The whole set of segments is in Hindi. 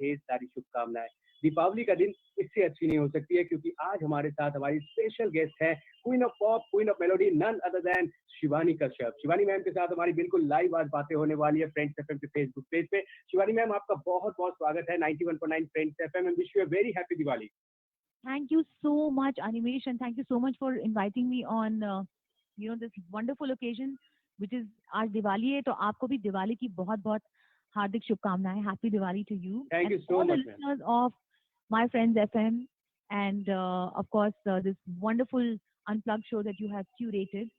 ढेर सारी शुभकामनाएं। दीपावली का दिन इससे अच्छी नहीं हो सकती है, क्योंकि आज हमारे साथ हमारी स्पेशल गेस्ट है, queen of pop, queen of melody, none other than Shivani Kashyap. Shivani ma'am के साथ हमारी बिल्कुल लाइव आज बातें होने वाली है फ्रेंड्स एफएम के फेसबुक पेज पे। शिवानी मैम, आपका बहुत बहुत स्वागत है 91.9 friends FM and wish you a very happy Diwali. Thank you so much, Animesh, and thank you so much for inviting me on, this wonderful occasion, which is आज दिवाली है, तो आपको भी दिवाली की बहुत बहुत हार्दिक शुभकामनाएं. Happy Diwali to you thank and you so all the much ma'am. listeners of my friends FM, and of course this wonderful unplugged show that you have curated.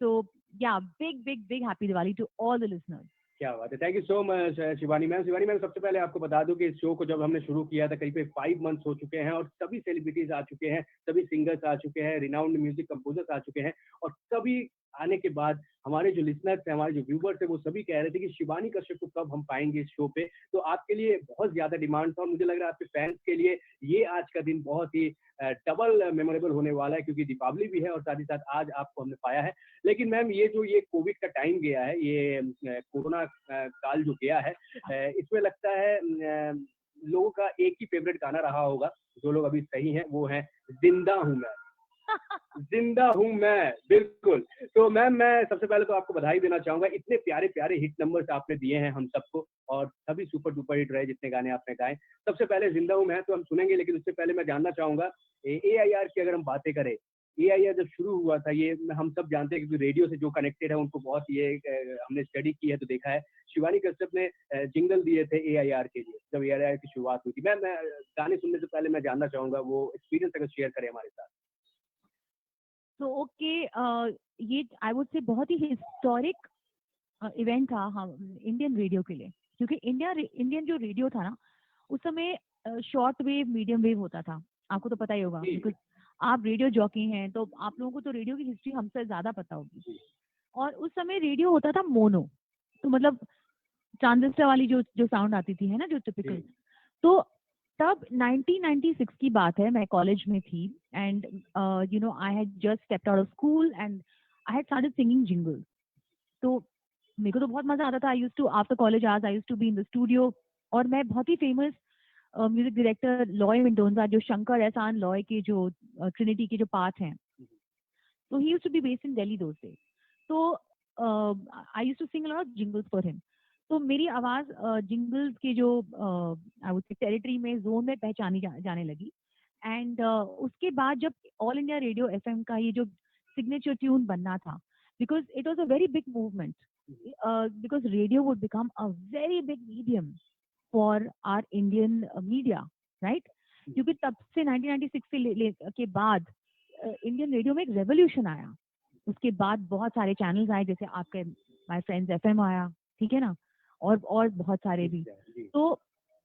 So yeah, big happy Diwali to all the listeners. क्या बात है, thank you so much Shivani ma'am. Shivani ma'am, सबसे पहले आपको बता दूं कि इस शो को जब हमने शुरू किया था करीब 5 मंथ्स हो चुके हैं और सभी सेलिब्रिटीज आ चुके हैं, सभी सिंगर्स आ चुके हैं, रिनाउंड म्यूजिक कंपोजर्स आ चुके हैं, और सभी आने के बाद हमारे जो लिसनर्स हैं, हमारे जो व्यूवर्स हैं, वो सभी कह रहे थे कि शिवानी कश्यप को कब हम पाएंगे इस शो पे। तो आपके लिए बहुत ज्यादा डिमांड था और मुझे लग रहा है आपके फैंस के लिए ये आज का दिन बहुत ही डबल मेमोरेबल होने वाला है, क्योंकि दीपावली भी है और साथ ही साथ आज आपको हमने पाया है। लेकिन मैम, ये कोविड का टाइम गया है, ये कोरोना काल जो गया है, इसमें लगता है लोगों का एक ही फेवरेट गाना रहा होगा, जो लोग अभी सही हैं वो है जिंदा हूं मैं। जिंदा हूं मैं, बिल्कुल। तो मैम, मैं सबसे पहले तो आपको बधाई देना चाहूंगा, इतने प्यारे प्यारे हिट नंबर्स आपने दिए हैं हम सबको, और सभी सुपर डुपर हिट रहे जितने गाने आपने गाए। सबसे पहले जिंदा हूं मैं तो हम सुनेंगे, लेकिन उससे पहले मैं जानना चाहूंगा AIR की अगर हम बातें करें। AIR जब शुरू हुआ था, ये हम सब जानते हैं, क्योंकि रेडियो से जो कनेक्टेड है उनको बहुत ये हमने स्टडी की है तो देखा है। शिवानी कश्यप ने जिंगल दिए थे AIR के लिए जब AIR की शुरुआत हुई थी। मैं गाने सुनने से पहले मैं जानना चाहूंगा वो एक्सपीरियंस अगर शेयर करें हमारे साथ। तो ओके, ये आई वुड से बहुत ही हिस्टोरिक इवेंट था हम इंडियन रेडियो के लिए, क्योंकि इंडियन जो रेडियो था ना, उस समय शॉर्ट वेव मीडियम वेव होता था, आपको तो पता ही होगा, बिकॉज आप रेडियो जॉकी हैं, तो आप लोगों को तो रेडियो की हिस्ट्री हमसे ज्यादा पता होगी। और उस समय रेडियो होता था मोनो, तो मतलब ट्रांजिस्टर वाली जो साउंड आती थी, है ना, जो टिपिकल। तो तब 1996 की बात है, मैं कॉलेज में थी, and I had just stepped out of school and I had started singing jingles. तो मेरे को तो बहुत मजा आता था। I used to after college hours I used to be in the studio, और मैं बहुत ही famous music director Loy Mendonsa, जो शंकर एहसान लॉय के जो ट्रिनिटी के जो पार्ट हैं, तो he used to be based in Delhi those days. तो I used to sing a lot of jingles for him. तो मेरी आवाज जिंगल्स के जो आई वुड से टेरिटरी में, जोन में पहचानी जाने लगी। एंड उसके बाद जब ऑल इंडिया रेडियो एफएम का ये जो सिग्नेचर ट्यून बनना था, because it was a very big movement, because radio would become a very big medium for our Indian media, right? क्योंकि तब से 1996 के बाद इंडियन रेडियो में एक रेवोल्यूशन आया। उसके बाद बहुत सारे चैनल्स आए, जैसे आपके माय फ्रेंड्स एफएम आया, ठीक है ना, और बहुत सारे भी। तो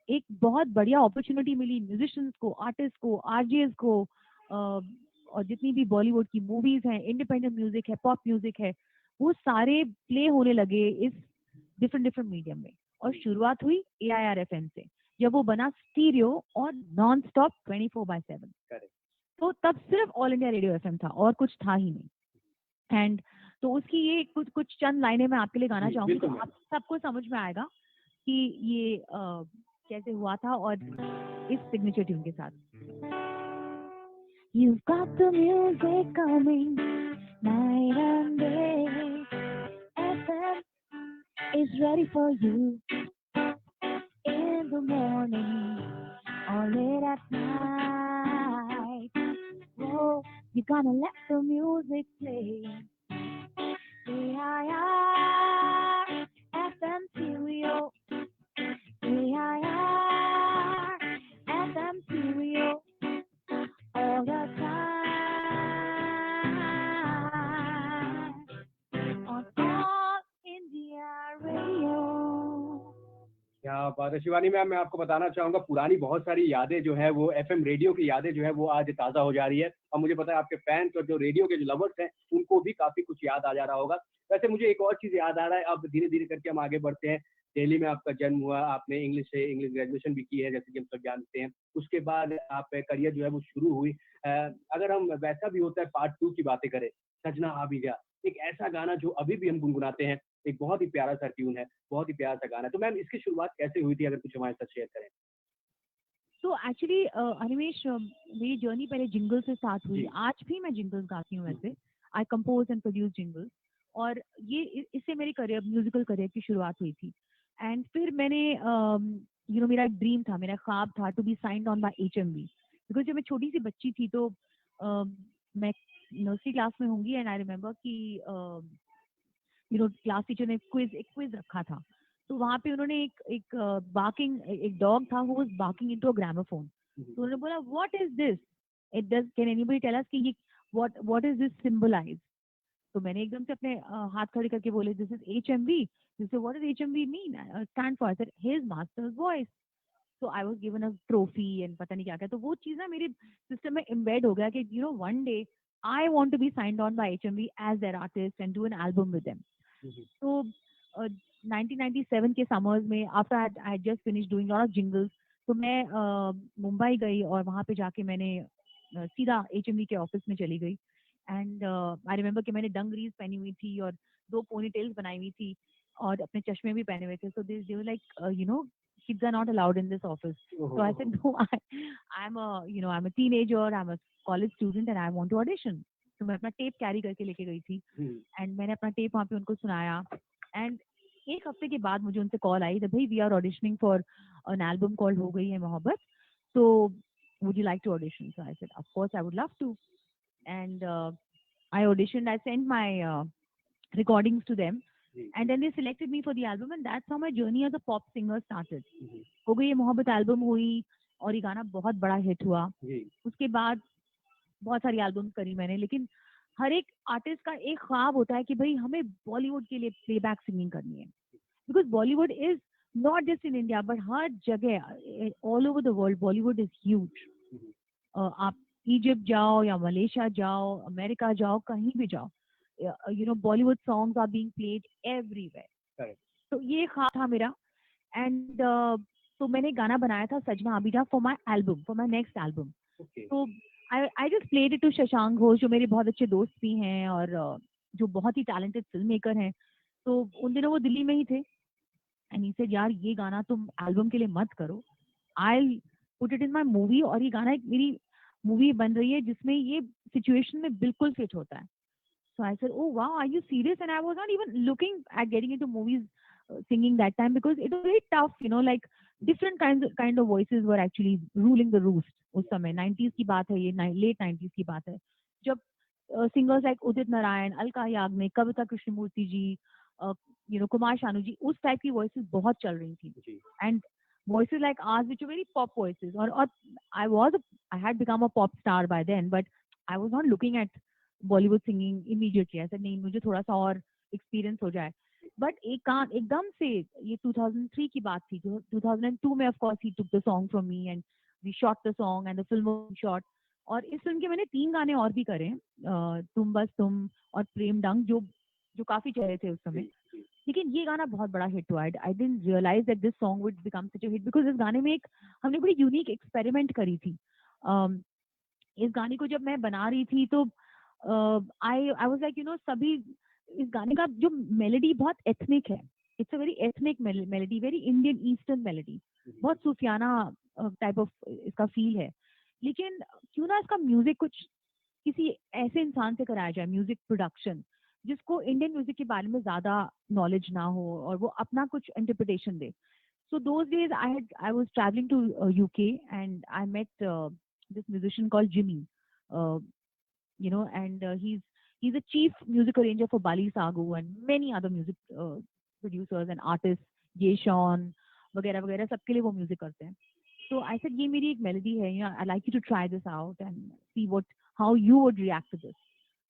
एक बहुत बढ़िया अपॉर्चुनिटी मिली म्यूजिशियंस को, आर्टिस्ट को, आरजेएस को, और जितनी भी बॉलीवुड की मूवीज हैं, इंडिपेंडेंट म्यूजिक है, पॉप म्यूजिक है, वो सारे प्ले होने लगे इस डिफरेंट मीडियम में। और शुरुआत हुई AIR FM से, जब वो बना स्टीरियो और नॉन स्टॉप 24/7। तो तब सिर्फ ऑल इंडिया रेडियो एफएम था और कुछ था ही नहीं। एंड तो उसकी ये कुछ चंद लाइनें मैं आपके लिए गाना चाहूंगी, तो आप सबको समझ में आएगा कि ये कैसे हुआ था, और इस सिग्नेचर ट्यून के साथ। You've got the music coming night and day. FM is ready for you in the morning or late at night. Oh, you're gonna let the music play. AIR FM Stereo. AIR FM Stereo. All the time on All India Radio. क्या बात है शिवानी मैम, मैं आपको बताना चाहूंगा पुरानी बहुत सारी यादें जो है वो FM रेडियो की यादें जो है वो आज ताज़ा हो जा रही है, और मुझे पता है आपके फैंस और जो रेडियो के जो लवर्स हैं उनको भी काफी कुछ याद आ जा रहा होगा। वैसे मुझे एक और चीज याद आ रहा है, अब धीरे धीरे करके हम आगे बढ़ते हैं। दिल्ली में आपका जन्म हुआ, आपने इंग्लिश ग्रेजुएशन भी की है जैसे कि हम सब जानते हैं। उसके बाद आप करियर जो है वो शुरू हुई। अगर हम वैसा भी होता है पार्ट 2 की बातें करें, सजना आ भी जा, एक ऐसा गाना जो अभी भी हम गुनगुनाते हैं, एक बहुत ही प्यारा सा ट्यून है, बहुत ही प्यारा सा गाना है। तो मैम, इसकी शुरुआत कैसे हुई थी, अगर कुछ हमारे साथ शेयर करें? तो एक्चुअली अनिमेश, मेरी जर्नी पहले जिंगल से स्टार्ट हुई। जी। आज भी मैं जिंगल्स गाती हूँ वैसे। आई कंपोज एंड प्रोड्यूस जिंगल्स। और ये इससे मेरे करियर, म्यूजिकल करियर की शुरुआत हुई थी। एंड फिर मैंने मेरा एक ड्रीम था, मेरा ख्वाब था to be signed on by HMV। बिकॉज जब मैं छोटी सी बच्ची थी तो मैं नर्सरी क्लास में होंगी, एंड आई रिमेम्बर कि क्लास टीचर ने एक क्विज रखा था। तो वहाँ पे उन्होंने एक बार्किंग, एक डॉग था who was barking into a gramophone. तो उन्होंने बोला what is this, it does can anybody tell us कि ये व्हाट इज दिस सिंबलाइज। तो मैंने एकदम से अपने हाथ खड़े करके बोले this is HMV। This what is HMV mean stand for, sir his master's voice. तो I was given a trophy and पता नहीं क्या क्या। तो वो चीज़ ना मेरे सिस्टम में एम्बेड हो गया कि one day I want to be signed on by HMV as their artist and do an album with them. तो 1997 के समर्स में after I just finish doing lot of jingles, तो मैं मुंबई गई और वहाँ पे जाके मैंने सीधा HMV के ऑफिस में चली गई। एंड आई रिमेम्बर कि मैंने डंगरीज पहनी हुई थी और 2 पोनीटेल्स बनाई हुई थी और अपने चश्मे भी पहने हुए थे। So they were like kids are not allowed in this office. So I said, no, I'm a teenager, I'm a college student and I want to audition. तो मैं अपना टेप कैरी करके लेके गई थी एंड मैंने अपना टेप वहाँ पे उनको सुनाया। एंड एक हफ्ते के बाद मुझे उनसे कॉल आई, भाई we are auditioning for an album called Ho Gayi Hai Mohabbat, तो would you like to audition? So I said of course I would love to. And I auditioned, I sent my recordings to them, and then they selected me for the album, and that's how my journey as a pop singer started. हो गई ये मोहब्बत एल्बम हुई और ये गाना बहुत बड़ा हिट हुआ। उसके बाद बहुत सारी एल्बम्स करी मैंने, लेकिन हर एक आर्टिस्ट का एक ख्वाब होता है कि भाई हमें बॉलीवुड के लिए प्लेबैक सिंगिंग करनी है, because Bollywood is not just in India but हर जगह all over the world Bollywood is huge. आप इजिप्ट जाओ या मलेशिया जाओ, अमेरिका जाओ, कहीं भी जाओ, Bollywood songs are being played everywhere. तो ये ख्वाब था मेरा। एंड तो मैंने गाना बनाया था Sajna Abida for my album, for my next album. तो I just played it to Shashank Ghosh, जो मेरे बहुत अच्छे दोस्त भी हैं और जो बहुत ही टैलेंटेड फिल्म मेकर हैं। तो उन दिनों वो दिल्ली में ही थे एंड ही सेड यार ये गाना तुम एल्बम के लिए मत करो, I put it in my movie. और ये गाना एक मेरी मूवी बन रही है जिसमें ये सिचुएशन में बिल्कुल फिट होता है। So I said, oh wow, are you serious? And I was not even looking at getting into movies singing that time because it was very tough, like different kind of voices were actually ruling the roost उस समय। 90s की बात है ये, late 90s की बात है, जब singers like उदित नारायण, अलका याग्निक, कविता कृष्णमूर्ति जी, कुमार शानू जी, उस टाइप की voices बहुत चल रही थी। And voices like ours which were very pop voices, और I had become a pop star by then, but I was not looking at Bollywood singing immediately. ऐसा नहीं, मुझे थोड़ा सा और एक्सपीरियंस हो जाए। बट एकदम से ये 2003 की बात थी। 2002 में ऑफ कोर्स ही took the song from me and we shot the song and the film shot. और इस फिल्म के मैंने 3 गाने और भी करे, तुम बस तुम और प्रेम डंग, जो काफी चले थे उस समय। लेकिन ये गाना बहुत बड़ा हिट हुआ। I didn't realise that this song would become such a hit because इस गाने में हमने बड़ी यूनिक एक्सपेरिमेंट करी थी। इस गाने को जब मैं बना रही थी तो आई वाज लाइक सभी, इस गाने का जो मेलोडी बहुत एथनिक है, it's a very ethnic melody, very Indian eastern melody, बहुत सूफियाना टाइप ऑफ इसका फील है। लेकिन क्यों ना इसका म्यूजिक कुछ किसी ऐसे इंसान से कराया जाए, म्यूजिक प्रोडक्शन, जिसको इंडियन म्यूजिक के बारे में ज्यादा नॉलेज ना हो और वो अपना कुछ interpretation they. So those days I was traveling to UK and I met this musician called Jimmy, and he's a chief music arranger for Bali Sagu and many other music producers and artists, Jay Sean वगैरह वगैरह, सबके लिए वो म्यूजिक करते हैं। So I said ये मेरी एक मेलोडी है, I'd like you to try this out and see how you would react to this.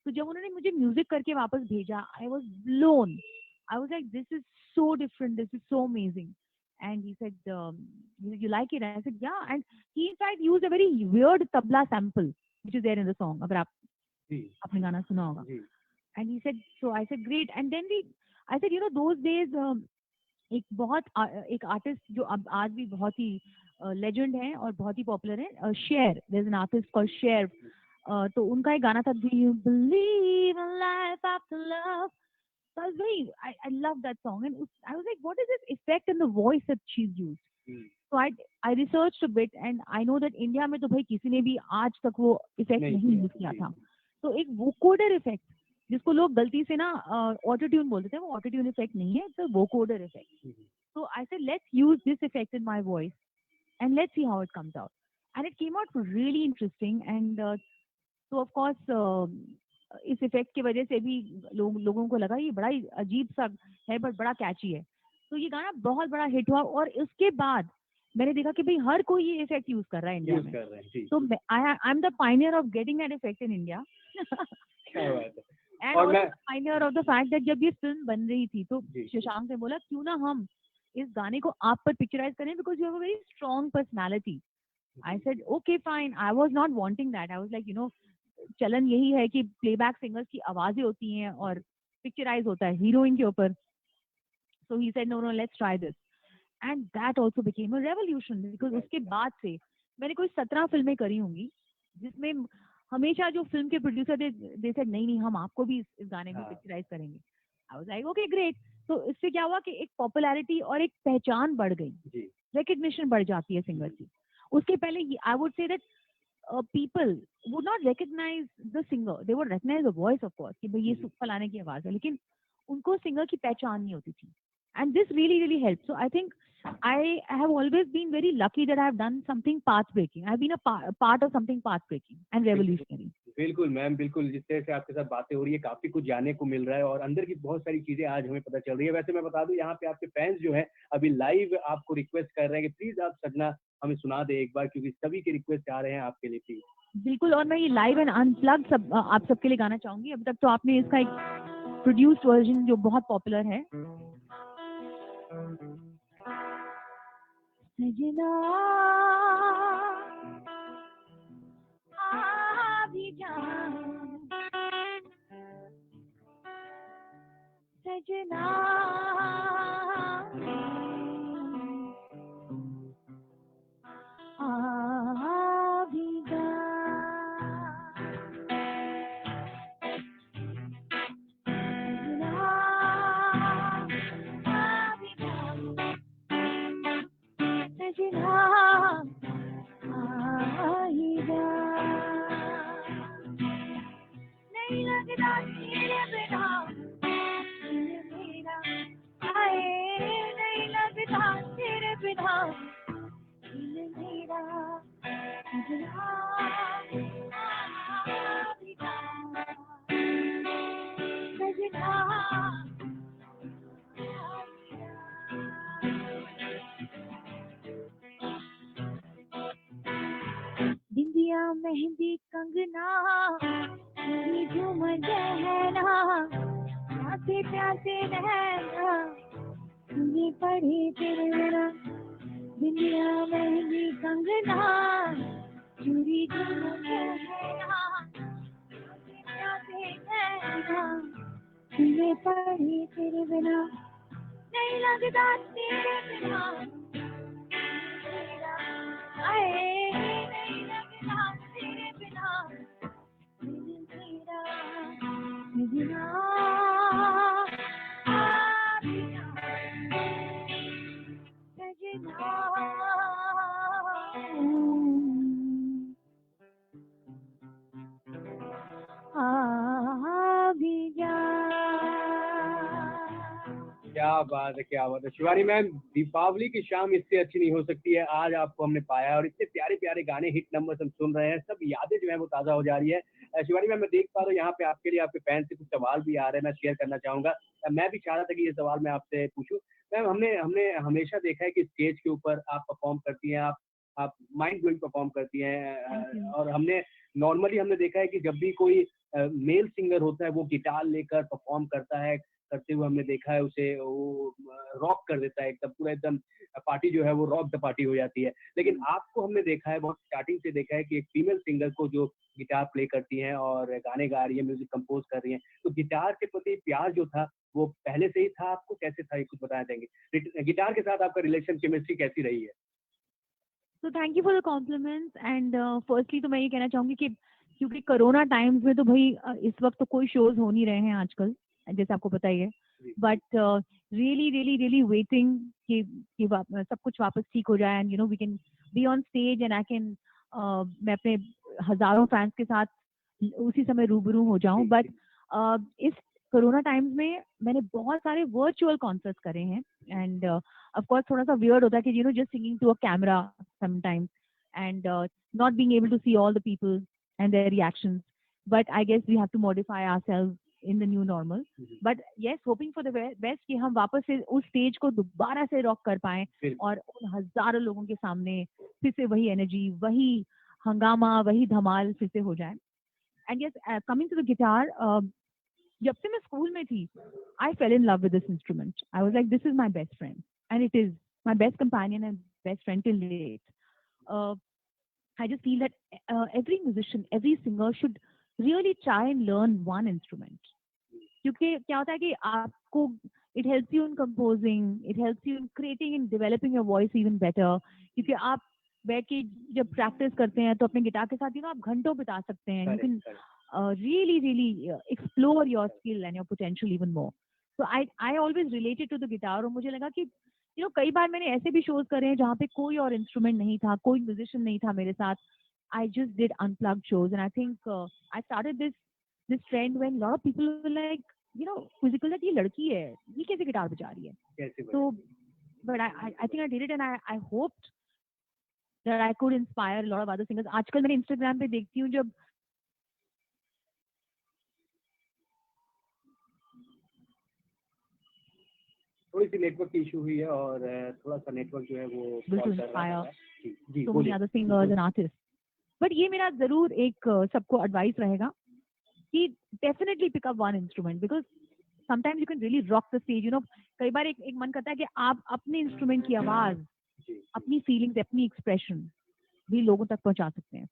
तो जब उन्होंने मुझे म्यूजिक करके वापस भेजा, I was blown. I was like, this is so different, this is so amazing. And he said, you like it? And I said, yeah. And he in fact used a very weird tabla sample which is there in the song. अगर आपने गाना सुना होगा। And he said, so I said, great. And then I said, those days एक आर्टिस्ट जो अब आज भी बहुत ही लेजेंड है और बहुत ही पॉपुलर है, Cher, there is an artist called Cher. तो उनका एक गाना था, do you believe in life after love. So I love that song, and I was like, what is this effect in the voice that she's used? So I researched a bit and I know that India में तो भाई किसी ने भी आज तक वो इफेक्ट नहीं यूज किया था। तो एक वोकोडर इफेक्ट जिसको लोग गलती से ना ऑटो ट्यून बोलते थे, वो ऑटो ट्यून इफेक्ट नहीं है, it's a vocoder effect. So I said let's use this effect in my voice and let's see how it comes out. And it came out really interesting and so of course इस इफेक्ट की वजह से भी लोगों को लगा ये बड़ा ही अजीब सा है बट बड़ा कैची है। तो ये गाना बहुत बड़ा हिट हुआ और उसके बाद मैंने देखा कि भाई हर कोई ये इफेक्ट यूज कर रहा है इंडिया में। तो I am the Pioneer of getting that effect in India and also Pioneer of the fact that जब ये फिल्म बन रही थी तो शशांक ने बोला क्यों ना हम इस गाने को आप पर पिक्चराइज करें because you have a very strong personality. I said okay fine, I was not wanting that, I was like you know चलन यही है कि प्लेबैक सिंगर्स की आवाजें होती हैं और पिक्चराइज होता है हीरोइन के ऊपर। So he said no no let's try this and that also became a revolution because उसके बाद से मैंने कोई 17 फिल्में करी होंगी जिसमें हमेशा जो फिल्म के प्रोड्यूसर दे सेड नहीं हम आपको भी इस गाने में पिक्चराइज करेंगे। आई वाज लाइक ओके ग्रेट। तो इससे क्या हुआ कि एक पॉपुलैरिटी और एक पहचान बढ़ गई, रिकग्निशन बढ़ जाती है सिंगर की। उसके पहले आई would say that people would not recognize the singer, they would recognize the voice of course कि भाई ये फलाने की आवाज है, लेकिन उनको सिंगर की पहचान नहीं होती थी। and this really helped. So I think I have always been very lucky that I have done something path breaking. I have been a part of something path breaking and revolutionary. बिल्कुल मैम, बिल्कुल। जिस तरह से आपके साथ बातें हो रही है काफी कुछ जानने को मिल रहा है और अंदर की बहुत सारी चीजें आज हमें पता चल रही है। वैसे मैं बता दूं यहाँ पे आपके फैंस जो है अभी लाइव आपको रिक्वेस्ट कर रहे हैं कि प्लीज आप सजना हमें सुना दे एक बार, क्योंकि सभी के रिक्वेस्ट आ रहे हैं आपके लिए प्लीज। बिल्कुल, और मैं ये लाइव एंड अनप्लग सब आप सबके लिए गाना चाहूंगी। अभी तक तो आपने इसका एक प्रोड्यूस्ड वर्जन जो बहुत पॉपुलर है, सजना भी जान सजना भी नहीं लगता तेरे बिना मेरा, आए नहीं लगता तेरे बिना मेरा बिंदिया मेहंदी कंगना झूमर गहना आते प्यासे रहना तुझे पढ़े तेरे बिना, बिंदिया मेहंदी कंगना चूड़ी झूमर गहना आते प्यासे रहना तुझे पढ़े तेरे बिना, नहीं लगता तेरे बिना आए नहीं लगता तेरे बिना मेरा बिना क्या बात है, क्या बात है शिवानी मैम। दीपावली की शाम इससे अच्छी नहीं हो सकती है। आज आपको हमने पाया और इतने प्यारे प्यारे गाने, हिट नंबर हम सुन रहे हैं, सब यादें जो है वो ताज़ा हो जा रही है। शिवानी मैम, मैं देख पा रहा हूँ यहाँ पे आपके लिए आपके फैन से कुछ सवाल भी आ रहे हैं, मैं शेयर करना चाहूँगा। मैं भी चाह रहा था कि ये सवाल मैं आपसे पूछूँ। मैम, हमने हमेशा देखा है कि स्टेज के ऊपर आप परफॉर्म करती हैं, आप माइंड ब्लोइंग परफॉर्म करती हैं, और हमने देखा है कि जब भी कोई मेल सिंगर होता है वो गिटार लेकर परफॉर्म करते हुए हमने देखा है उसे, वो रॉक कर देता है एकदम, पूरा एकदम पार्टी जो है वो रॉक द पार्टी हो जाती है। लेकिन आपको हमने देखा है, बहुत स्टार्टिंग से देखा है कि एक फीमेल सिंगर को जो गिटार प्ले करती हैं और गाने गा रही है, म्यूजिक कंपोज कर रही हैं, तो गिटार के प्रति प्यार जो था वो पहले से ही था आपको, कैसे था ये कुछ बताना चाहेंगे? गिटार के साथ आपका रिलेशन, केमिस्ट्री कैसी रही है? तो thank you for the compliments and firstly तो मैं ये कहना चाहूंगी कि क्योंकि कोरोना टाइम्स में तो भाई इस वक्त तो कोई शोज हो नहीं रहे हैं आजकल, जैसे आपको पता ही है। But really really really waiting कि सब कुछ वापस ठीक हो जाए, and we can be on stage and I can मैं अपने हजारों फैंस के साथ उसी समय रूबरू हो जाऊं। बट इस कोरोना टाइम्स में मैंने बहुत सारे वर्चुअल कॉन्सर्ट्स करे हैं, एंड ऑफ कोर्स थोड़ा सा वियर्ड होता है कि just singing to a camera sometimes and not being able to see all the people and their reactions, but I guess we have to modify ourselves in the new normal. But yes, hoping for the best कि हम वापस से उस स्टेज को दोबारा से रॉक कर पाएं और उन हजारों लोगों के सामने फिर से वही एनर्जी, वही हंगामा, वही धमाल फिर से हो जाए। And yes, coming to the guitar, जब से मैं स्कूल में थी I fell in love with this instrument. I was like this is my best friend and it is my best companion and best friend till date. I just feel that every musician, every singer should really try and learn one instrument. क्योंकि क्या होता है कि आपको it helps you in composing, it helps you in creating and developing your voice even better. क्योंकि आप बैठ के जब प्रैक्टिस करते हैं तो अपने गिटार के साथ आप घंटों बिता सकते हैं। You can really explore your skill and your potential even more. So I always related to the guitar, और मुझे लगा कि कई बार मैंने ऐसे भी शोज करे हैं जहाँ पे कोई और इंस्ट्रूमेंट नहीं था, कोई म्यूजिशियन नहीं था मेरे साथ। I just did unplugged shows, and I think I started this trend when a lot of people were like, quizzical that ये लड़की है, ये कैसे गिटार बजा रही है। So, but I think I did it, and I hoped that I could inspire a lot of other singers. आजकल मैंने Instagram पे देखती हूँ जब थोड़ी सी नेटवर्क की इशू हुई है और थोड़ा सा नेटवर्क जो है वो बिल्कुल so many other singers and artists. But ये मेरा जरूर एक सबको एडवाइस रहेगा कि definitely pick up one instrument, because sometimes you can really rock the stage. कई बार एक मन करता है कि आप अपने इंस्ट्रूमेंट की आवाज, अपनी फीलिंग्स, अपनी एक्सप्रेशन भी लोगों तक पहुंचा सकते हैं।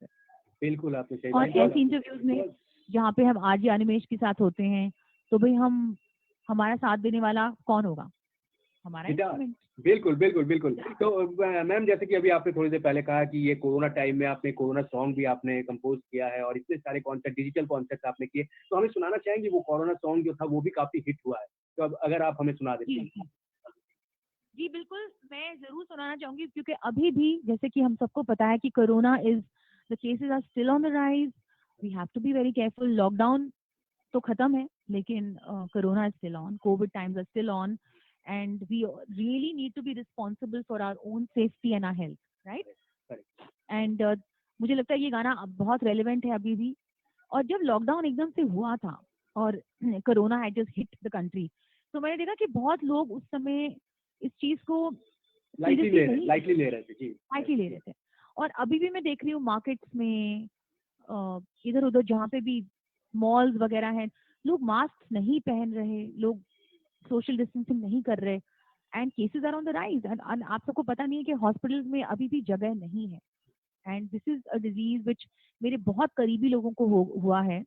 बिल्कुल आपने सही। और ऐसी इंटरव्यूज में जहाँ पे हम आरजे अनिमेश के साथ होते हैं तो भाई हमारा साथ देने वाला कौन होगा? हमारा इंस्ट्रूमेंट। बिल्कुल बिल्कुल बिल्कुल। तो मैम, जैसे कि अभी आपने थोड़ी देर पहले कहा कि ये कोरोना टाइम में आपने कोरोना सॉन्ग भी आपने कंपोज किया है और इतने सारे कॉन्सर्ट, डिजिटल कॉन्सर्ट आपने किए, तो हमें सुनाना चाहेंगे वो कोरोना सॉन्ग जो था वो भी काफी हिट हुआ है, तो अब अगर आप हमें सुना देते हैं। जी बिल्कुल, मैं जरूर सुनाना चाहूंगी, क्योंकि अभी भी जैसे कि हम सबको पता है कि corona is the cases are still on the rise, we have to be very careful. Lockdown तो खत्म है लेकिन corona is still on, Covid times are still on, and we really need to be responsible for our own safety and our health, right? Correct. And मुझे लगता है ये गाना अब बहुत relevant है अभी भी। और जब लॉकडाउन एकदम से हुआ था और corona had just hit the country, तो मैंने देखा कि बहुत लोग उस समय इस चीज को लाइटली ले रहे थे। और अभी भी मैं देख रही हूँ मार्केट्स में इधर उधर जहाँ पे भी मॉल्स वगैरह हैं, लोग मास्क नहीं पहन रहे, लोग सोशल डिस्टेंसिंग नहीं कर रहे, and cases are on the rise. And आप सबको पता नहीं है कि हॉस्पिटल्स में अभी भी जगह नहीं है, and this is a disease which मेरे बहुत करीबी लोगों को हुआ है,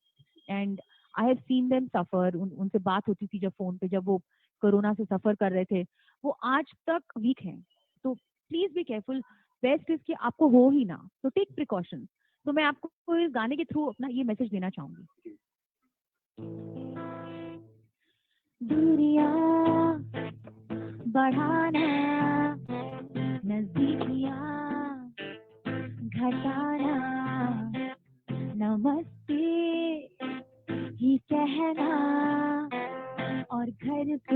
and I have seen them suffer. उनसे बात होती थी जब फोन पे, जब वो कोरोना से सफर कर रहे थे, वो आज तक वीक हैं। तो please be careful, best is कि आपको हो ही ना, तो टेक प्रिकॉशंस। तो मैं आपको इस गाने के थ्रू अपना ये मैसेज देना चाहूंगी। दूरियां बढ़ाना, नजदीकियां घटाना, नमस्ते ही कहना और घर पे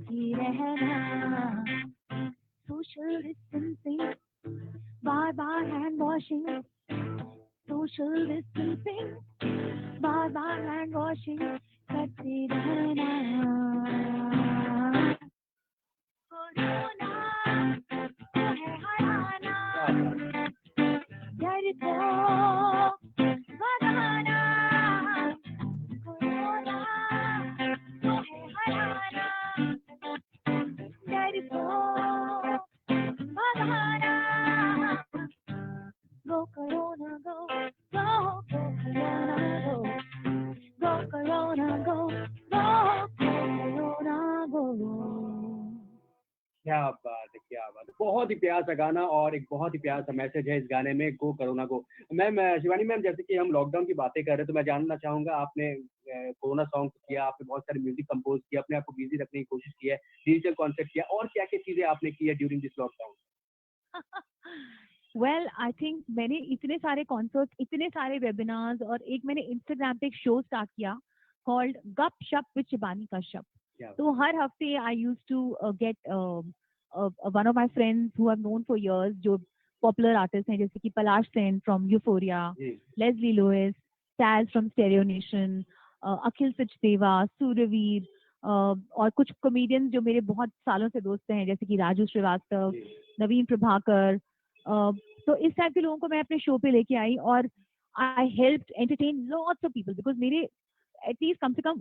ही रहना। सोशल डिस्टेंसिंग, बार बार हैंड वॉशिंग, सोशल डिस्टेंसिंग, बार बार हैंड वॉशिंग करते रहना। कोरोना तो है हराना, डर को भगाना। कोरोना तो है हराना, डर को भगाना। Go Corona go, go Corona go, go Corona go, go Corona go। क्या बात है, क्या बात है। बहुत ही प्यारा सा गाना और एक बहुत ही प्यारा सा मैसेज है इस गाने में, गो कोरोना गो। मैम, शिवानी मैम, जैसे कि हम लॉकडाउन की बातें कर रहे हैं तो मैं जानना चाहूंगा, आपने कोरोना सॉन्ग किया, आपने बहुत सारे म्यूजिक कंपोज किया, अपने आप को बिजी रखने की कोशिश की है, डिजिटल कॉन्सर्ट किया, और क्या क्या चीजें आपने की है during this lockdown? Well I think मैंने इतने सारे कॉन्सर्ट, इतने सारे वेबिनार्स, और एक मैंने इंस्टाग्राम पे एक शो स्टार्ट किया कॉल्ड गप शप विद शिबानी कश्यप। तो हर हफ्ते I use to get one of my friends who have known for years, जो पॉपुलर आर्टिस्ट हैं, जैसे कि Palash Sen from Euphoria, Leslie Lewis, Taz from Stereo Nation, Akhil Sachdeva, Suryaveer, और कुछ कॉमेडियंस जो मेरे बहुत सालों से दोस्त हैं, जैसे कि राजू श्रीवास्तव, नवीन प्रभाकर। तो इस टाइप के लोगों को मैं अपने शो पे लेके आई, और आई helped entertain lots of people, because मेरे एटलीस्ट कम से कम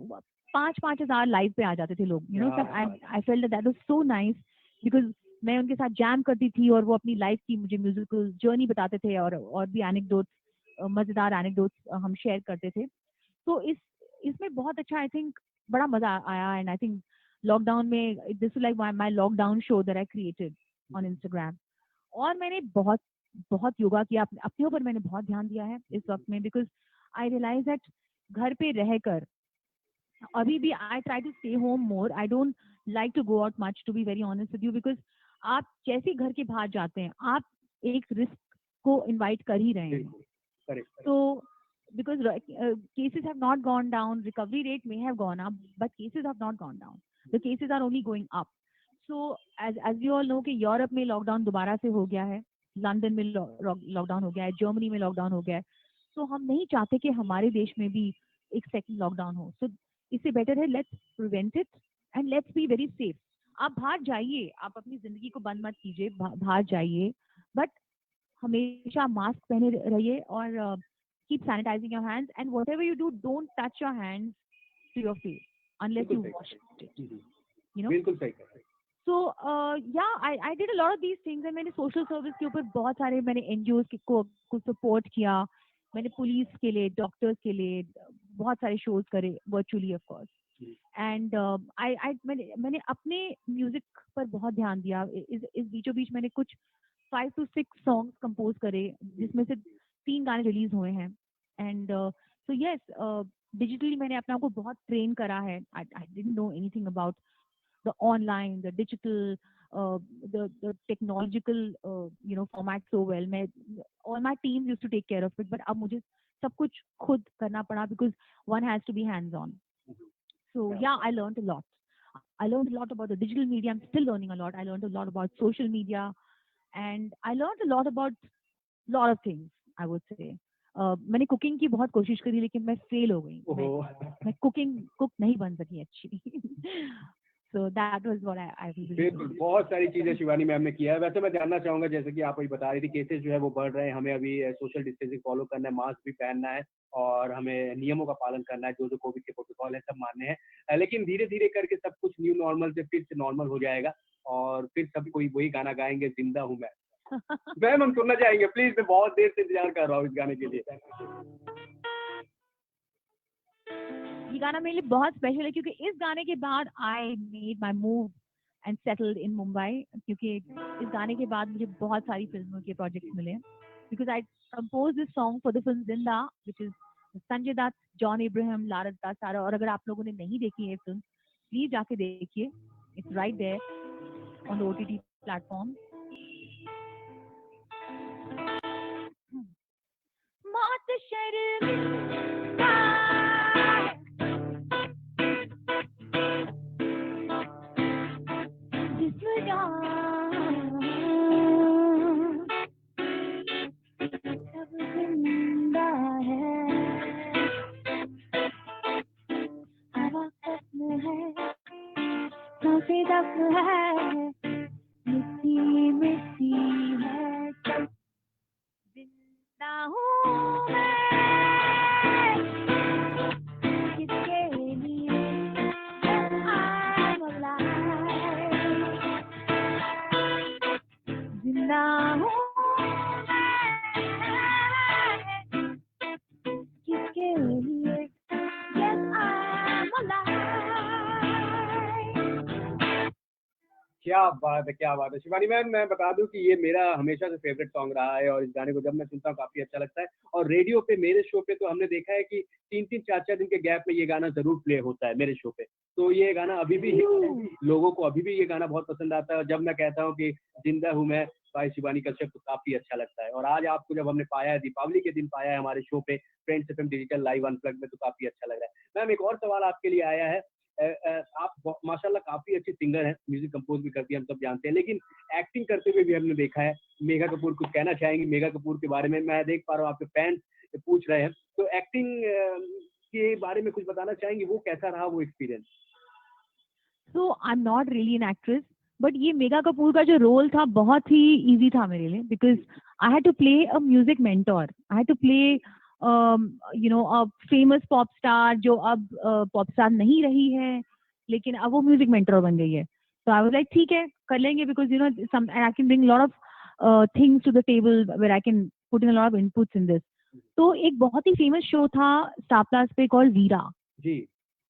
5-5 हजार लाइव पे आ जाते थे लोग, you know. I felt that was so nice, because मैं उनके साथ जैम करती थी, और वो अपनी लाइफ की मुझे म्यूजिकल जर्नी बताते थे, और भी एनेक्डोट्स, मजेदार एनेक्डोट्स हम शेयर करते थे। तो इसमें बहुत अच्छा, आई थिंक बड़ा मजा आया। एंड आई थिंक लॉकडाउन में this is like my lockdown show that I created on Instagram. और मैंने बहुत बहुत योगा किया, अपने ऊपर मैंने बहुत ध्यान दिया है इस वक्त में, बिकॉज आई रियलाइज दैट घर पे रहकर अभी भी I try to stay home more. I don't like to go out much, to be very honest with you, because आप जैसे घर के बाहर जाते हैं, आप एक रिस्क को इनवाइट कर ही रहे हैं। तो because cases have not gone down, recovery rate may have gone up, but cases have not gone down. The cases are only going up. So as you all know कि यूरोप में लॉकडाउन दोबारा से हो गया है, लंदन में लॉकडाउन हो गया है, जर्मनी में लॉकडाउन हो गया है। तो हम नहीं चाहते कि हमारे देश में भी एक सेकंड लॉकडाउन हो। सो इससे बेटर है let's prevent it and let's be very safe. आप बाहर जाइए, आप अपनी जिंदगी को बंद मत कीजिए, बाहर जाइए, बट हमेशा मास्क पहने रहिए, और keep sanitizing your hands, and whatever you do, don't touch your hands to your face unless you wash it, you know. बिल्कुल सही कहा। So yeah, I did a lot of these things, and मैंने social service के ऊपर बहुत सारे, मैंने NGOs को support किया, मैंने पुलिस के लिए, डॉक्टर्स के लिए बहुत सारे shows करे virtually of course, and मैंने अपने म्यूजिक पर बहुत ध्यान दिया। इस बीचों बीच मैंने कुछ 5 to 6 सॉन्ग्स कंपोज करे, जिसमें से 3 गाने रिलीज हुए हैं। एंड सो यस, डिजिटली मैंने अपने आप को बहुत ट्रेन करा है। I didn't know anything about the online, the digital, the technological you know format so well. मैं all my teams used to take care of it, but अब मुझे सब कुछ खुद करना पड़ा, because one has to be hands on. So yeah, I learned a lot. I learned a lot about the digital media. I'm still learning a lot. I learned a lot about social media, and I learned a lot about lot of things, I would say. मैंने कुकिंग की बहुत कोशिश करी, लेकिन मैं फेल हो गई। मैं कुक नहीं बन सकी अच्छी। So that was what I was बिल्कुल, बहुत सारी चीजें शिवानी मैम ने किया है। वैसे मैं जानना चाहूंगा, जैसे कि आप अभी बता रही थी, केसेस जो है वो बढ़ रहे हैं, हमें अभी सोशल डिस्टेंसिंग फॉलो करना है, मास्क भी पहनना है, और हमें नियमों का पालन करना है, जो कोविड के प्रोटोकॉल है सब मानने हैं। लेकिन धीरे धीरे करके सब कुछ न्यू नॉर्मल से फिर से नॉर्मल हो जाएगा, और फिर सब कोई वही गाना गाएंगे, जिंदा हूँ मैं। मैम हम सुनना चाहेंगे प्लीज, मैं बहुत देर से इंतजार कर रहा हूँ इस गाने के लिए। ये गाना मेरे लिए बहुत स्पेशल है, क्योंकि इस गाने के बाद I made my move and settled in Mumbai. क्योंकि इस गाने के बाद मुझे बहुत सारी फिल्मों के प्रोजेक्ट्स मिले, because I compose this song for the film Zinda, which is Sanjay Dutt, John Abraham, Lara Dutta, Sara. और अगर आप लोगों ने नहीं देखी है फिल्म, प्लीज जाके देखिए, it's right there on the OTT platform. मौत शर्मिंदा सब जिंदा है, हवा खत्म है, सांसें दफ्न है, मिट्टी मिट्टी है, सब जिंदा हूँ मैं, किसके लिए I'm alive, जिंदा हूँ किसके लिए, yes I'm alive। क्या बात है, क्या बात है शिवानी मैम। मैं बता दूं कि ये मेरा हमेशा से फेवरेट सॉन्ग रहा है और इस गाने को जब मैं सुनता हूँ काफी अच्छा लगता है। और रेडियो पे मेरे शो पे तो हमने देखा है कि 3-3 4-4 दिन के गैप में ये गाना जरूर प्ले होता है मेरे शो पे। तो ये गाना अभी भी लोगों को अभी भी ये गाना बहुत पसंद आता है। और जब मैं कहता हूँ कि जिंदा हूँ मैं भाई शिवानी कश्यप, तो काफी अच्छा लगता है। और आज आपको जब हमने पाया है, दीपावली के दिन पाया है हमारे शो पे friends FM digital live unplug में, तो काफी अच्छा लग रहा है। मैम एक और सवाल आपके लिए आया है। आप माशाल्लाह काफी अच्छी सिंगर हैं, म्यूजिक कंपोज भी करती हैं, हम सब जानते हैं, लेकिन एक्टिंग करते हुए भी हमने देखा है। मेघा कपूर, कुछ कहना चाहेंगी मेघा कपूर के बारे में? मैं देख पा रहा हूँ आपके फैंस पूछ रहे हैं, तो एक्टिंग के बारे में कुछ बताना चाहेंगी? वो कैसा रहा वो experience? So I am not really an actress, but ये मेगा कपूर का जो रोल था बहुत ही इजी था मेरे लिए, because I had to play a music mentor, I had to play a famous pop star जो अब पॉप स्टार नहीं रही है, लेकिन अब वो म्यूजिक मेंटोर बन गई है। तो आई वाज लाइक ठीक है कर लेंगे, because some I can bring lot of things to the table where I can put in lot of inputs in this. तो एक बहुत ही फेमस शो था स्टार प्लस पे कॉल्ड वीरा। जी।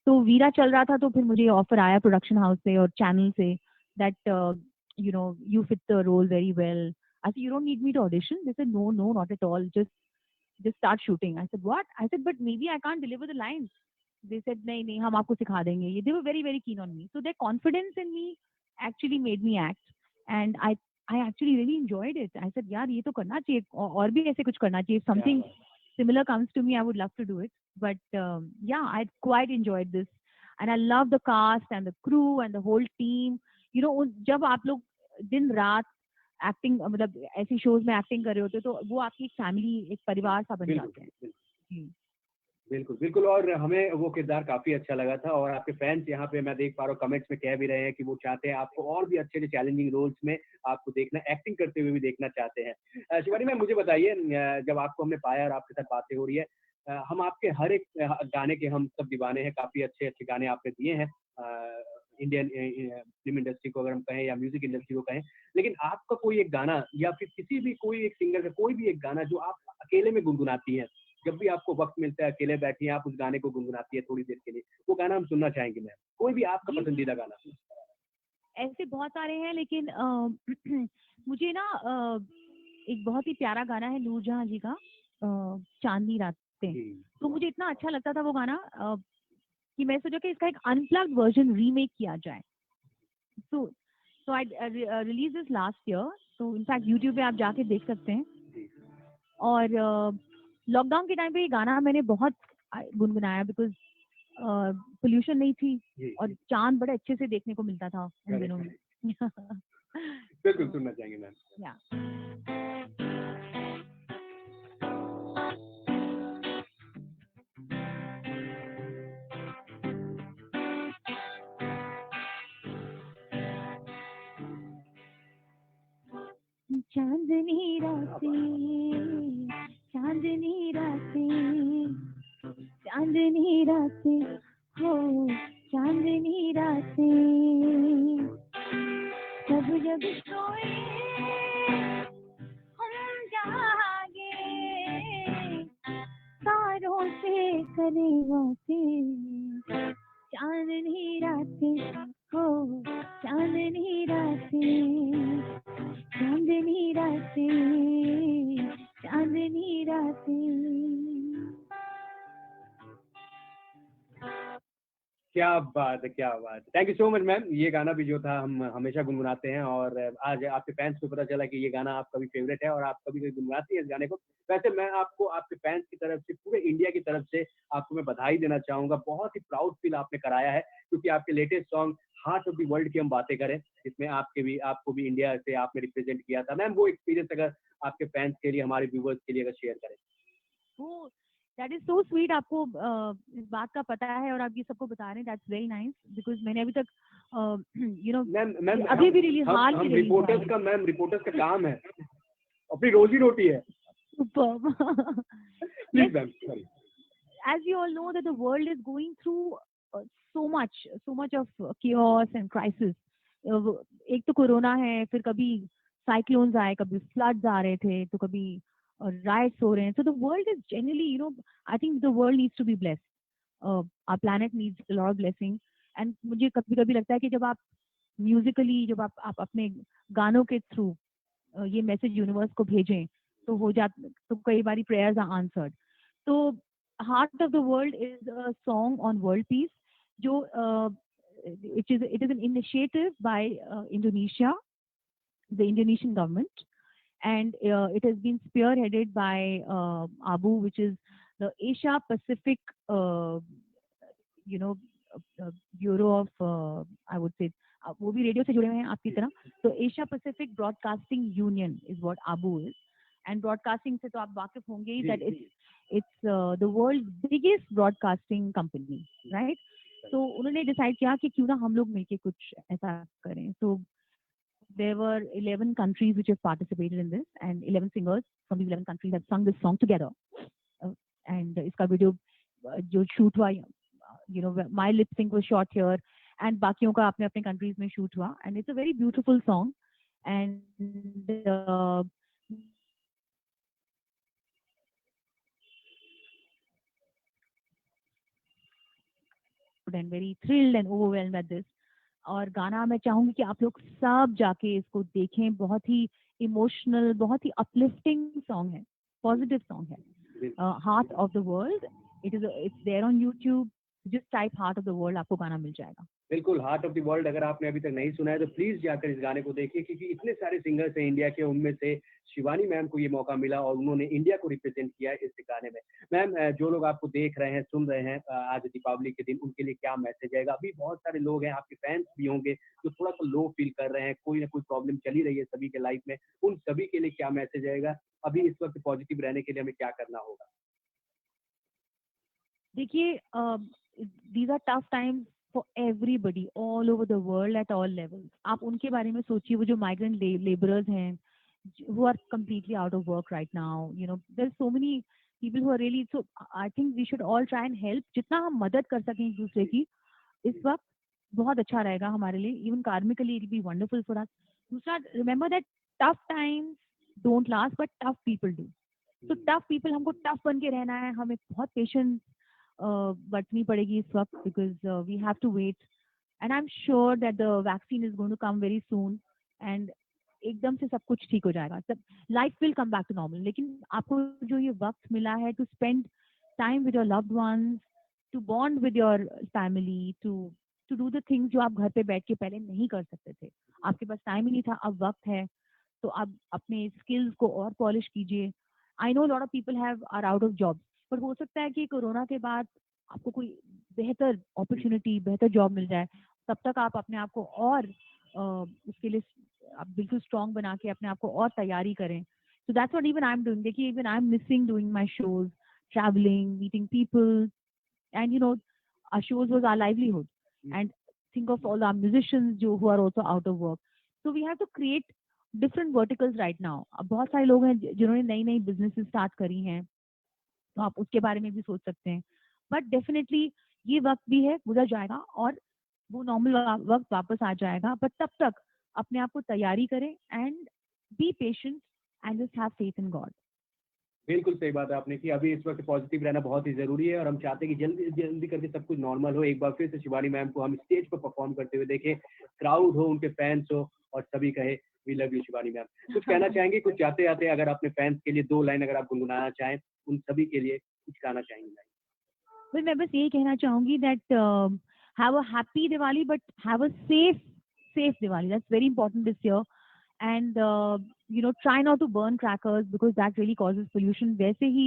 तो वीरा चल रहा था, तो फिर मुझे ऑफर आया प्रोडक्शन हाउस से और चैनल से that you fit the role very well. I said you don't need me to audition. They said no no not at all, just start shooting. I said what? I said but maybe I can't deliver the lines. They said नहीं नहीं हम आपको सिखा देंगे। ये they were very very keen on me, so their confidence in me actually made me act, and I actually really enjoyed it. I said यार ये तो करना चाहिए, और भी ऐसे कुछ करना चाहिए, something similar comes to me, I would love to do it. But yeah, I quite enjoyed this, and I love the cast and the crew and the whole team. जब आप लोग दिन रात एक्टिंग मतलब ऐसी शोज में एक्टिंग कर रहे होते, तो वो आपकी एक फैमिली, एक परिवार सा बन जाते हैं। जी बिल्कुल बिल्कुल। और हमें वो किरदार काफी अच्छा लगा था। और आपके फैंस यहाँ पे मैं देख पा रहा हूँ कमेंट्स में कह भी रहे हैं कि वो चाहते हैं आपको और भी अच्छे चैलेंजिंग रोल्स में आपको देखना, एक्टिंग करते हुए भी देखना चाहते हैं। शिवानी मैम मुझे बताइए, जब आपको हमने पाया और आपके साथ बातें हो रही है, हम आपके हर एक गाने के हम सब दीवाने हैं। काफी अच्छे अच्छे गाने आपने दिए हैं इंडियन फिल्म इंडस्ट्री को अगर हम कहें या म्यूजिक इंडस्ट्री को कहें। लेकिन आपका कोई एक गाना या फिर किसी भी कोई एक सिंगर का कोई भी एक गाना जो आप अकेले में गुनगुनाती हैं, जब भी आपको वक्त मिलता है, अकेले बैठी हैं आप उस गाने को गुनगुनाती है थोड़ी देर के लिए, वो गाना हम सुनना चाहेंगे मैम। कोई भी आपका पसंदीदा गाना। ऐसे बहुत सारे हैं, लेकिन मुझे ना एक बहुत ही प्यारा गाना है नूरजहां जी का, चांदनी रातें। तो मुझे इतना अच्छा लगता था वो गाना कि मैं सोचा कि इसका एक अनप्लग्ड वर्जन रीमेक किया जाए। So I release this last year, तो इनफैक्ट यूट्यूब पे आप जाके देख सकते हैं। और लॉकडाउन के टाइम पे ये गाना मैंने बहुत गुनगुनाया, बिकॉज पोल्यूशन नहीं थी और चांद बड़े अच्छे से देखने को मिलता था उन दिनों में। बिल्कुल सुनना चाहेंगे मैम। या चांदनी रातें, चांदनी रातें, चांदनी रातें हो, चांदनी रातें, सब जग सोए हम जागे, तारों से करे बातें, चांदनी रातें हो, चांदनी रातें, चांदनी रातें, चांदनी रातें। क्या बात है, क्या बात है। Thank you so much ma'am. ये गाना भी जो था हम हमेशा गुनगुनाते हैं और आज आपके फैंस को पता चला कि ये गाना आपका भी फेवरेट है और आप कभी कभी गुनगुनाती है इस गाने को। वैसे मैं आपको आपके फैंस की तरफ से, पूरे इंडिया की तरफ से आपको मैं बधाई देना चाहूंगा। बहुत ही प्राउड फील आपने कराया है, क्योंकि आपके latest song heart of the world की हम बातें करें, जिसमें आपको भी इंडिया से आपने रिप्रेजेंट किया था। मैम वो एक्सपीरियंस अगर आपके फैंस के लिए, हमारे व्यूवर्स के लिए अगर शेयर करें। That is so sweet. आपको इस बात का पता है और आप ये सबको बता रहे हैं, दैट्स वेरी नाइस, बिकॉज मैंने अभी तक मैम अभी भी रिलीज हाल हम रिपोर्टर्स का काम है, अपनी रोजी रोटी है। Please ma'am, sorry. As you all know that the world is going through so much of chaos and crisis. एक तो कोरोना है, फिर कभी साइक्लोन्स आए, कभी फ्लड्स आ रहे थे, तो कभी राइट्स हो रहे हैं. So the world is generally, I think the world needs to be blessed. Our planet needs a lot of blessing. And मुझे कभी कभी लगता है कि जब आप म्यूजिकली जब आप अपने गानों के थ्रू ये मैसेज यूनिवर्स को भेजें तो हो जा तो कई बारी प्रेयर्स आर आंसर्ड। तो heart of the world is a song on world peace जो it is an initiative by Indonesia, the Indonesian government, and it has been spearheaded by ABU, which is the Asia Pacific, you know, Bureau of, I would say, वो भी रेडियो से जुड़े हुए हैं आपकी तरह। तो Asia Pacific Broadcasting Union is what ABU इज, एंड ब्रॉडकास्टिंग से तो आप वाकिफ होंगे ही, that it's the world biggest broadcasting company, right. तो उन्होंने डिसाइड किया कि क्यों ना हम लोग मिलके कुछ ऐसा करें। तो there were 11 countries which have participated in this, and 11 singers from these 11 countries have sung this song together. And iska video jo shoot hua, you know, my lip sync was shot here, and bakiyon ka apne apne countries mein shoot hua, and it's a very beautiful song, and very thrilled and overwhelmed at this. और गाना मैं चाहूंगी कि आप लोग सब जाके इसको देखें, बहुत ही इमोशनल, बहुत ही अपलिफ्टिंग सॉन्ग है, पॉजिटिव सॉन्ग है, heart of the world. It's there on YouTube, just type heart of the world, आपको गाना मिल जाएगा। बिल्कुल, हार्ट ऑफ द वर्ल्ड अगर आपने अभी तक नहीं सुना है तो प्लीज जाकर इस गाने को देखिए, क्योंकि इतने सारे सिंगर्स हैं इंडिया के, उनमें से शिवानी मैम को ये मौका मिला और उन्होंने इंडिया को रिप्रेजेंट किया इस गाने में। मैम, जो लोग आपको देख रहे हैं, सुन रहे हैं आज दीपावली के दिन, उनके लिए क्या मैसेज आएगा? अभी बहुत सारे लोग हैं, आपके फैंस भी होंगे जो थोड़ा सा लो फील कर रहे हैं, कोई ना कोई प्रॉब्लम चली रही है सभी के लाइफ में, उन सभी के लिए क्या मैसेज आएगा? अभी इस वक्त पॉजिटिव रहने के लिए हमें क्या करना होगा? देखिए, these are tough times for everybody all over the world at all levels. आप उनके बारे में सोचिए, वो जो migrant laborers हैं, who are completely out of work right now. You know, there's so many people who are really, so I think we should all try and help. जितना हम मदद कर सकें एक दूसरे की इस वक्त, बहुत अच्छा रहेगा हमारे लिए। Even karmically it will be wonderful for us. दूसरा, remember that tough times don't last, but tough people do. So tough people, हमको tough बन के रहना है, हमें बहुत patience बरतनी पड़ेगी इस वक्त, because we have to wait, and I'm sure that the vaccine is going to come very soon, and एकदम से सब कुछ ठीक हो जाएगा, सब life will come back to normal. लेकिन आपको जो ये वक्त मिला है to spend time with your loved ones, to bond with your family, to do the things जो आप घर पे बैठ के पहले नहीं कर सकते थे, आपके पास टाइम ही नहीं था, अब वक्त है, तो आप अपने स्किल्स को और पॉलिश कीजिए। I know lot of people are out of job, पर हो सकता है कि कोरोना के बाद आपको कोई बेहतर अपॉर्चुनिटी, बेहतर जॉब मिल जाए, तब तक आप अपने आप को और उसके लिए आप बिल्कुल स्ट्रॉन्ग बना के अपने आप को और तैयारी करें। So that's what even I am doing. देखिए, even I am missing doing my shows, travelling, meeting people, and you know our shows was our livelihood, and think of all our musicians who are also out of work. So we have to create different verticals right now. अब बहुत सारे लोग हैं जिन्होंने नई नई बिजनेसेस स्टार्ट करी हैं, तो आप उसके बारे में भी सोच सकते हैं। बट डेफिनेटली ये वक्त भी है, गुजर जाएगा और वो नॉर्मल वक्त वापस आ जाएगा, बट तब तक अपने आप को तैयारी करें and be patient and just have faith in God. बिल्कुल सही बात है आपने की। अभी इस वक्त पॉजिटिव रहना बहुत ही जरूरी है और हम चाहते हैं कि जल्दी जल्दी करके सब कुछ नॉर्मल हो। एक बार फिर से शिवानी मैम को हम स्टेज पर परफॉर्म करते हुए देखें, क्राउड हो, उनके फैंस हो और सभी कहे we love you Shivani ma'am. कुछ कहना चाहेंगे? कुछ जाते जाते अगर अपने फैंस के लिए 2 लाइन अगर आप गुनगुनाना चाहें, उन सभी के लिए कुछ कहना चाहेंगे? मैं बस यही कहना चाहूंगी that have a happy Diwali, but have a safe Diwali. That's very important this year, and you know, try not to burn crackers because that really causes pollution. वैसे ही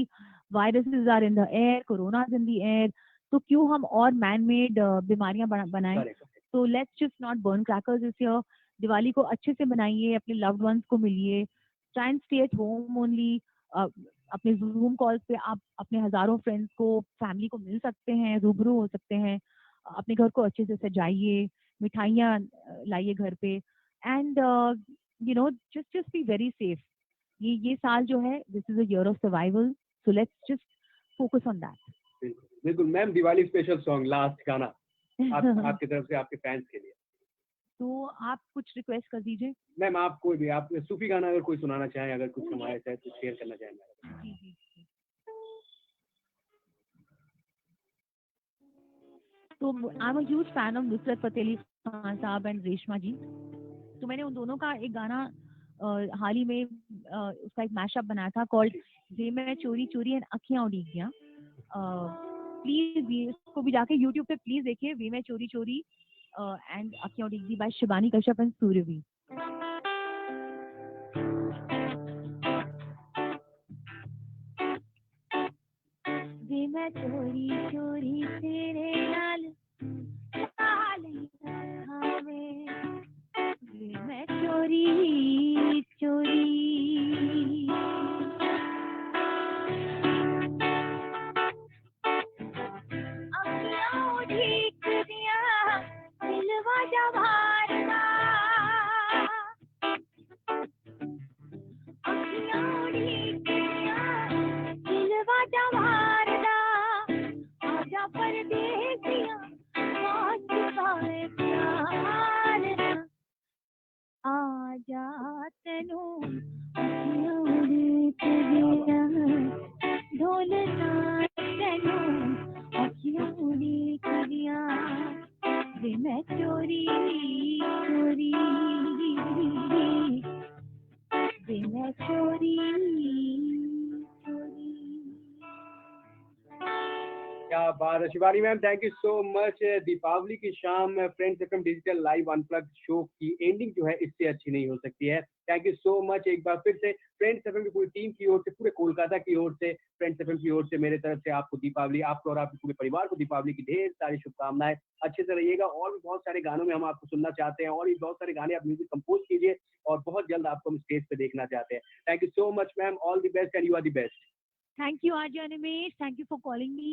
viruses are in the air, corona is in the air, तो क्यों हम और man made बीमारियां बनाएं? तो let's just not burn crackers this year. Diwali को अच्छे से मनाइए, अपने loved ones को मिलिए, try and stay at home only. अपने जूम कॉल्स पे आप अपने हजारों फ्रेंड्स को, फैमिली को मिल सकते हैं, रूबरू हो सकते हैं, अपने घर को अच्छे से सजाइए, मिठाइयाँ लाइए घर पे, and you know, just be very safe. ये साल जो है, this is a year of survival, so let's just focus on that. बिल्कुल ma'am, Diwali special song, last गाना आपकी तरफ से आपके फैंस के लिए। तो आप कुछ रिक्वेस्ट कर दीजिए मैम। आप कोई भी, आप सूफी गाना अगर कोई सुनाना चाहें, अगर कुछ हमारे साथ कुछ शेयर करना चाहें। जी। तो I'm a huge fan of Nusrat Fateh Ali Khan साहब एंड रेशमा जी। तो मैंने उन दोनों का एक गाना हाल ही में उसका एक मैशअप बनाया था कॉल्ड जे मैं चोरी चोरी एंड अखियां उड़ी गया। प्लीज ये इसको भी जाके यूट्यूब पे प्लीज देखिए, वे मैं चोरी चोरी एंड अखियां उड़ी गई बाय शिबानी कश्यप एंड सूर्यवी। वे मैं चोरी चोरी तेरे नाल मैं चोरी चोरी अखियां उड़ीक दिया दिलवा जवारदा, अखियां उड़ीक दिया दिलवा जवारदा, आजा परदेसिया आज पाए प्यार आजा तेनू अखियां उड़ीक दिया ढोल तेनू अखियां उड़ीक दिया वे मैं चोरी चोरी वे मैं चोरी चोरी। क्या बात है Shivani ma'am, thank you so much. Deepavali की शाम friends FM digital live unplugged show की एंडिंग जो है इससे अच्छी नहीं हो सकती है। थैंक यू सो मच एक बार फिर से फ्रेंड्स एफएम की पूरी टीम की ओर से, पूरे कोलकाता की ओर से, फ्रेंड्स एफएम की ओर से, मेरे तरफ से आपको दीपावली, आपको और आपके पूरे परिवार को दीपावली की ढेर सारी शुभकामनाएं। अच्छे से रहिएगा और भी बहुत सारे गानों में हम आपको सुनना चाहते हैं और भी बहुत सारे गाने आप म्यूजिक कंपोज कीजिए और बहुत जल्द आपको हम स्टेज पे देखना चाहते हैं। Thank you so much ma'am, all the best and you are the best. Thank you, Arjun Animesh. Thank you for calling me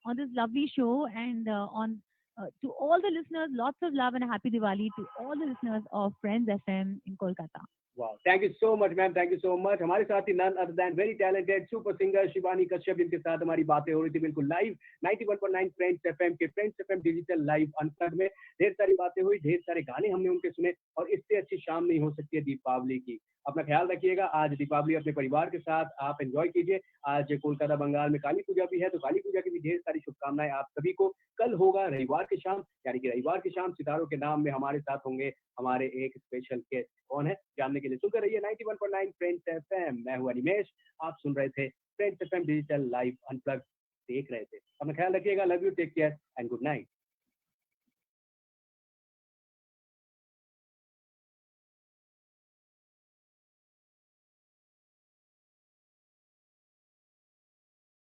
on this lovely show, and to all the listeners, lots of love and a happy Diwali to all the listeners of Friends FM in Kolkata. Wow, thank you so much ma'am, thank you so much. हमारे साथ ही none other than very talented super singer Shivani Kashyap, जिनके साथ हमारी बातें हो रही थी बिल्कुल लाइव 91.9 फ्रेंड्स एफएम के friends FM digital live unplug में। ढेर सारी बातें हुई, ढेर सारे गाने हमने उनके सुने और इससे अच्छी शाम नहीं हो सकती है दीपावली की। अपना ख्याल रखिएगा। आज दीपावली अपने परिवार के साथ आप एंजॉय कीजिए। आज कोलकाता बंगाल में काली पूजा भी है, तो काली पूजा की भी ढेर सारी शुभकामनाएं आप सभी को। कल होगा रविवार की शाम, यानी कि रविवार की शाम सितारों के नाम में हमारे साथ होंगे हमारे एक स्पेशल गेस्ट। कौन है जानने के लिए सुनकर रहिए 91.9 फ्रेंड्स एफएम। मैं हूं अनिमेश, आप सुन रहे थे friends FM digital live unplug, देख रहे थे। अपना ख्याल रखिएगा। Love you, take care and good night.